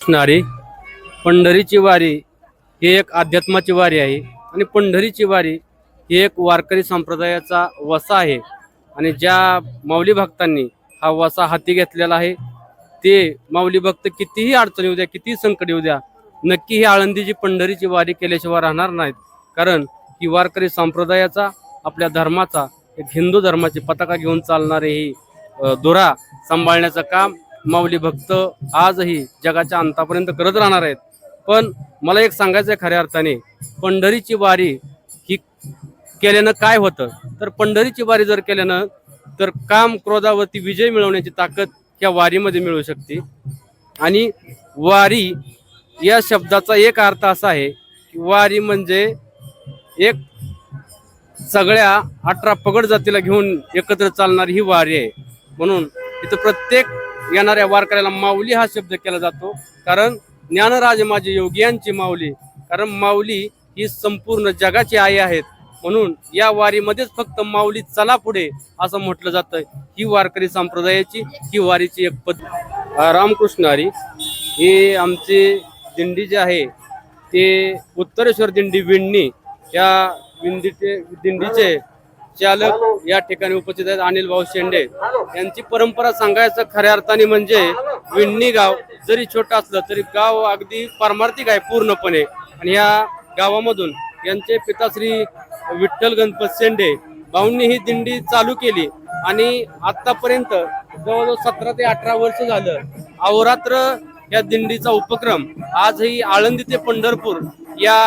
असणारी पंढरीची वारी ही एक अध्यात्माची वारी आहे आणि पंढरीची वारी ही एक वारकरी संप्रदायाचा वसा आहे आणि ज्या माऊली भक्तांनी हा वसा हाती घेतलेला आहे ते माऊली भक्त कितीही अडचणी येऊ द्या, कितीही संकट येऊ द्या, नक्की ही आळंदीची पंढरीची वारी केल्याशिवाय राहणार नाहीत. कारण ही वारकरी संप्रदायाचा, आपल्या धर्माचा, एक हिंदू धर्माची पताका घेऊन चालणारे ही धुरा सांभाळण्याचं काम माऊली भक्त आजही जगाच्या अंतापर्यंत करत राहणार आहेत. पण मला एक सांगायचं आहे, खऱ्या अर्थाने पंढरीची वारी ही केल्यानं काय होतं, तर पंढरीची वारी जर केल्यानं तर काम क्रोधावरती विजय मिळवण्याची ताकद या वारीमध्ये मिळू शकते. आणि वारी या शब्दाचा एक अर्थ असा आहे की वारी म्हणजे एक सगळ्या 18 पगड जातीला घेऊन एकत्र चालणारी ही वारी आहे. म्हणून इथं प्रत्येक येणाऱ्या वारकऱ्याला माऊली हा शब्द केला जातो. कारण ज्ञानराज माझे योगियांची माऊली, कारण माऊली ही संपूर्ण जगाची आई आहेत. म्हणून या वारीमध्येच फक्त माऊली चला पुढे असं म्हटलं जातं. ही वारकरी संप्रदायाची ही वारीची एक पद्धत. रामकृष्ण हरी. हे आमचे दिंडी जे आहे ते उत्तरेश्वर दिंडी विंडणी, या दिंडीचे चालक या ठिकाणी उपस्थित आहेत अनिल भाऊ शेंडे. यांची परंपरा सांगायचं खऱ्या अर्थाने म्हणजे विंडणी गाव जरी छोटं असलं तरी गाव अगदी पारमार्थिक आहे पूर्णपणे. आणि या गावामधून यांचे पिताश्री विठ्ठल गणपत शेंडे भाऊंनी ही दिंडी चालू केली आणि आतापर्यंत जवळजवळ 17 ते 18 वर्ष झालं अहोरात्र या दिंडीचा उपक्रम आजही आळंदी ते पंढरपूर या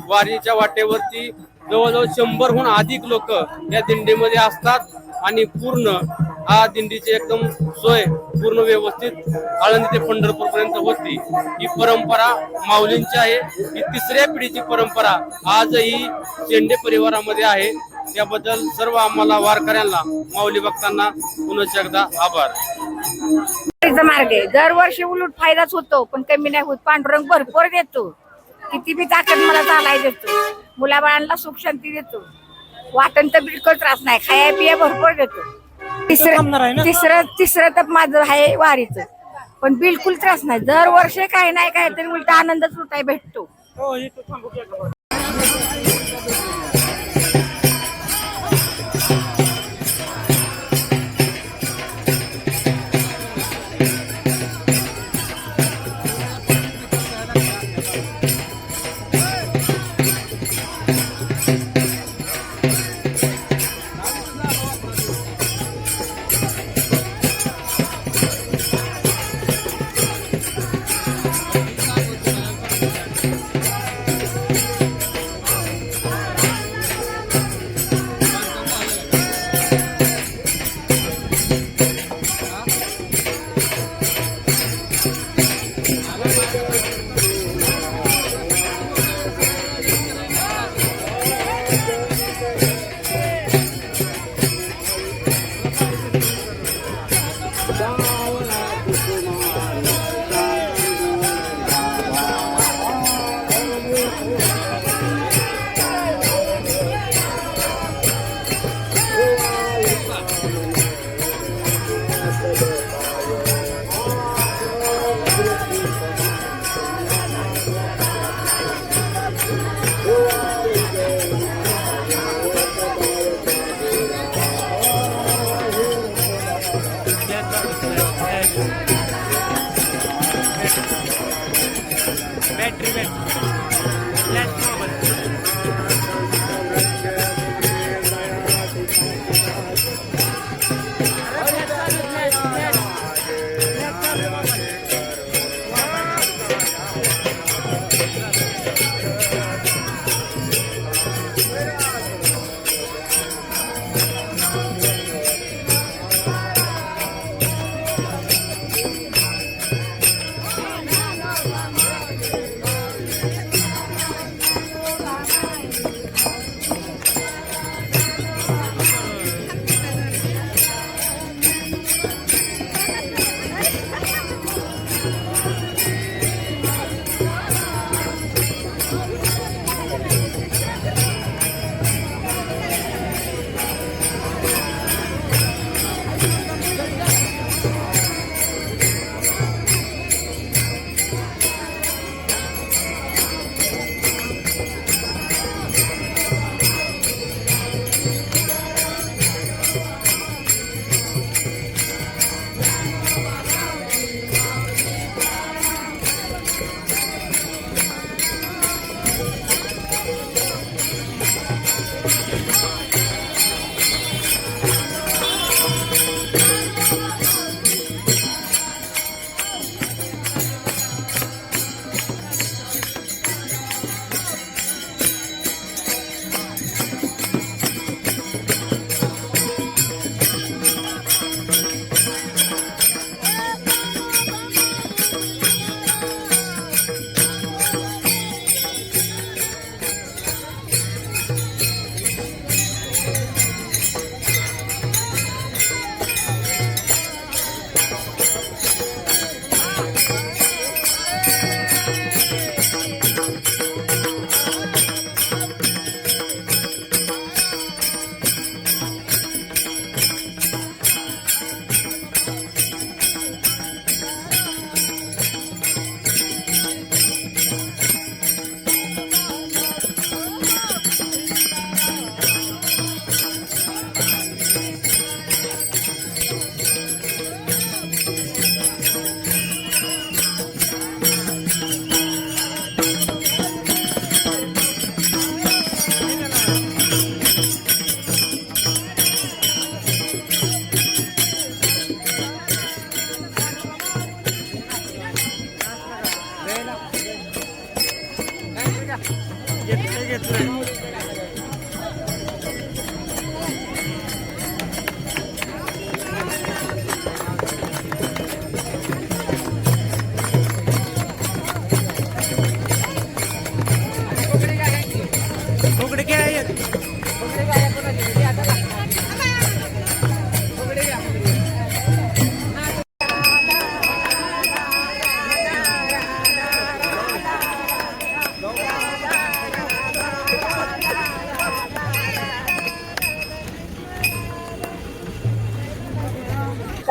वारीच्या वाटेवरती जवळजवळ 100हून अधिक लोक या दिंडीमध्ये असतात आणि पूर्ण हा दिंडीची एकदम सोय पूर्ण व्यवस्थित आळंदी ते पंढरपूर पर्यंत होती. ही परंपरा माऊलींची आहे. ही 3ऱ्या पिढीची परंपरा आजही शेंडे परिवारामध्ये आहे. त्याबद्दल सर्व आम्हाला वारकऱ्यांना, माऊली भक्तांना पुन्हा एकदा आभार. मार्ग आहे, दरवर्षी उलट फायदाच होतो पण कमी नाही होत. पांडुरंग भरपूर देतो, किती बी ताकद मला चालाय देतो, मुलाबाळांना सुख शांती देतो, वाटण तर बिलकुल त्रास नाही, खाया पिया भरपूर देतो. तिसरं तर माझं आहे वारीचं, पण बिलकुल त्रास नाही. दरवर्षी काही नाही काय तरी उलट आनंदच लुटाय भेटतो.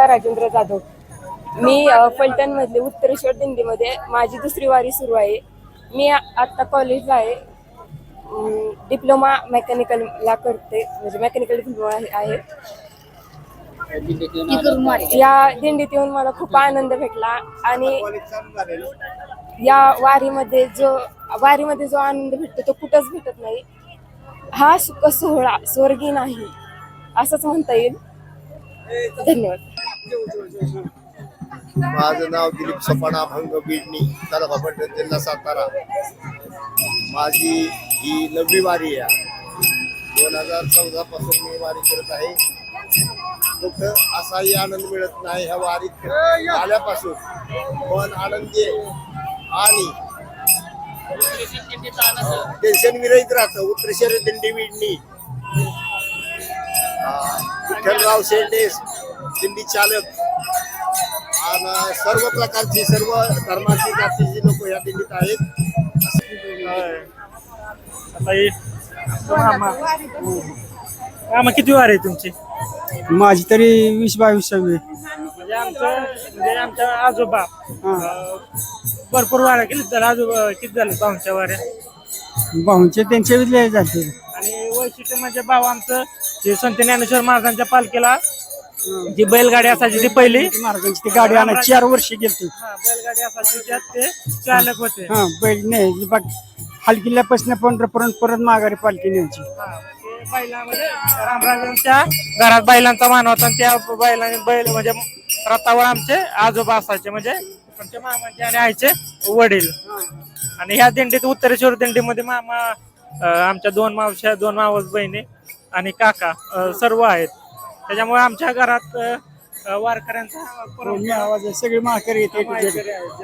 राजेंद्र जाधव. मी फलटण मधले उत्तरेश्वर दिंडीमध्ये माझी दुसरी वारी सुरू आहे. मी आता कॉलेजला आहे. डिप्लोमा मेकॅनिकलला करते, म्हणजे मेकॅनिकल डिप्लोमा आहे. या दिंडीत येऊन मला खूप आनंद भेटला आणि या वारीमध्ये जो आनंद भेटतो तो कुठंच भेटत नाही. हा सुख सोहळा स्वर्गी नाही असंच म्हणता येईल. धन्यवाद. माझं नाव दिलीप सपाणा भंग बिडणी, तालुका फलटण, जिल्हा सातारा. माझी ही 9वी वारी आहे. 2014 पासून मी वारी करत आहे. कुठं असाही आनंद मिळत नाही ह्या वारीत आल्यापासून. मन आनंदी आणि टेन्शन विरहित राहतं. उत्तरेश्वर दिंडी विडणी, विठ्ठलराव शेंडे दिंडी चालक आणि सर्व प्रकारची, सर्व धर्माची, जातीची लोक या दिंडीत आहेत. किती वार आहे तुमची? माझी तरी 20-22वी. म्हणजे आमच्या आजोबा भरपूर वाऱ्या केली. तर आजोबा किती झाले भाऊंच्या वाऱ्या? भाऊंचे त्यांचे विजय झाले. आणि वैशिष्ट्य म्हणजे भाऊ आमचं जे संत ज्ञानेश्वर महाराजांच्या पालखीला जी बैलगाडी असायची ती पहिली महाराजांची ती गाडी आणायची 4 वर्ष गेली. बैलगाडी असायची त्यात ते चालक होते. बैल नाही हलकिल्ल्यापासून पंढरपूर परत माघारी पालखी न्यायची. बैलामध्ये रामराजांच्या घरात बैलांचा मान होता. त्या बैल म्हणजे रथावर आमचे आजोबा असायचे, म्हणजे आमच्या मामाचे आणि आईचे वडील. आणि ह्या दिंडीत उत्तरेश्वर दिंडीमध्ये मामा, आमच्या 2 मावश्या, 2 मावस बहिणी आणि काका सर्व आहेत. त्याच्यामुळे आमच्या घरात वारकऱ्यांचा आवाज सगळे माघारी येते. जास्त.